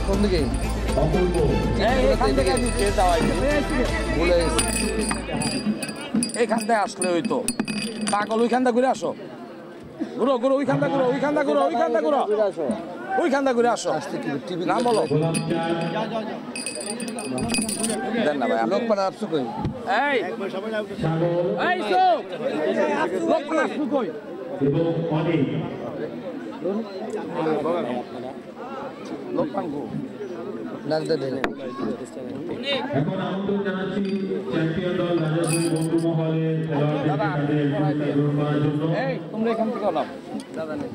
কোন দিকে এইখানটায় আসলে ওই তো পাগল ওইখানটা ঘুরে আসো ঘুরো ঘুরো ওইখানটা ঘুরো ওইখানটা ঘুরো ওইখানটা ঘুরো ওইখানটা ঘুরে আসো নাম বলো দেন না ভাই লোক পাড়া আপসু কই এই এই লোক পাড়া আপসু কই লোক পাঙ্গু লাগতে দেন এখন আমন্ত্রণ জানাচ্ছি চ্যাম্পিয়ন দল রাজাপুর বন্ধু মহলের খেলোয়াড়দের গ্রহণ করার জন্য। এই তোমরা এখান থেকে নাও দাদা নেই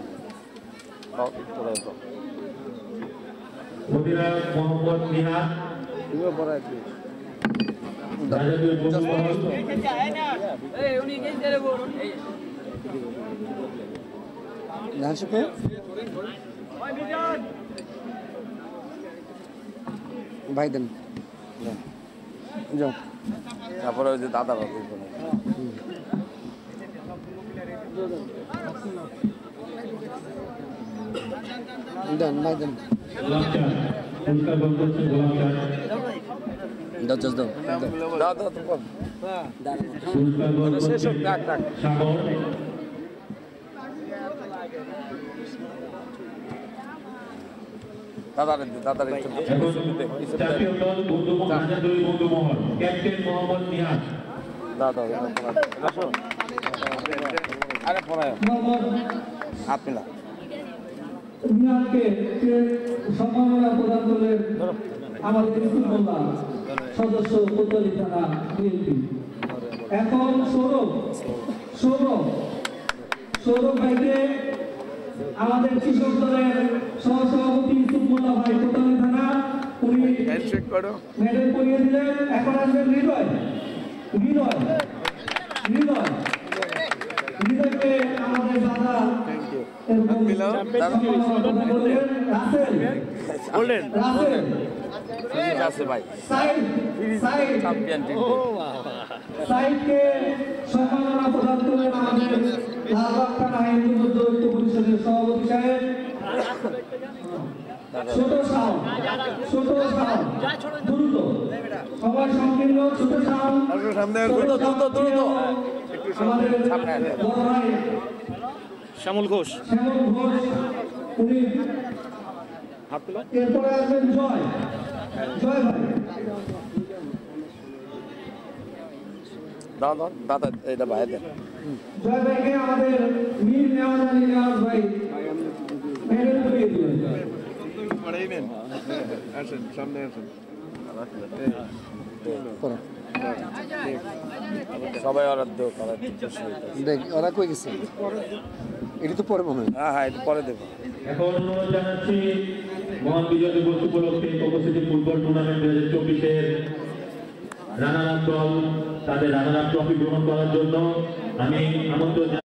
অধিনায়ক মোহাম্মদ নিহাত তুমিও পড়ায় কি রাজাপুর বন্ধু মহল এই উনি কে জেরে বল এই গান শিখো ভাই দেন যাও তারপরে ওই যে দাদা বাবু দেন ভাই দেন পুরস্কার গ্রহণ করছেন গোলাম চাঁদ। দাও দাও দাও তো পুরস্কার গ্রহণ শেষ হোক করছেন ডাক ডাক সাগর। দাদার এখন চ্যাম্পিয়ন দল বন্ধু রাজাপুর বন্ধু মহল ক্যাপ্টেন মোহাম্মদ নিহাত। দাদা আরে পড়ায় হাত মিলা নিহাতকে সম্মাননা প্রদান করলেন আমাদের ফুটবলার সদস্য কোতোয়ালি থানা বিএনপি। এখন সৌরভ ভাইকে আমাদের কৃষক দলের সহসভাপতি সুমনা ভাই কোতোয়ালি থানা উনি মেডেল পরিয়ে দিলেন। এখন আসবেন হৃদয়কে আমাদের দাদা আছে ভাই সাইডকে সম্মাননা প্রদান করলেন আমাদের লালবাগ থানা হিন্দু বৌদ্ধ ঐক্য পরিষদের সভাপতি সাহেব ছোট সাউন্ড দ্রুত সবাই সংকীর্ণ ছোট সাউন্ড আমাদের বড় ভাই শ্যামল ঘোষ উনি এরপরে আসবেন জয় ভাই দাদা এটা ভাই দেন জয় ভাইকে আমাদের মীর নেওয়াজ আলী নেওয়াজ ভাই মেডেল পরিয়ে দিলেন। সবাই ওরা দেখ ওরা কই গেছে এটি তো পরে মনে হয় হ্যাঁ এটা পরে দেবো। এখন অনুরোধ জানাচ্ছি মহান বিজয় দিবস উপলক্ষে উপস্থিতি ফুটবল টুর্নামেন্ট 2024-এর রানার আপ দল তাদের রানার আপ ট্রফি গ্রহণ করার জন্য আমি আমন্ত্রণ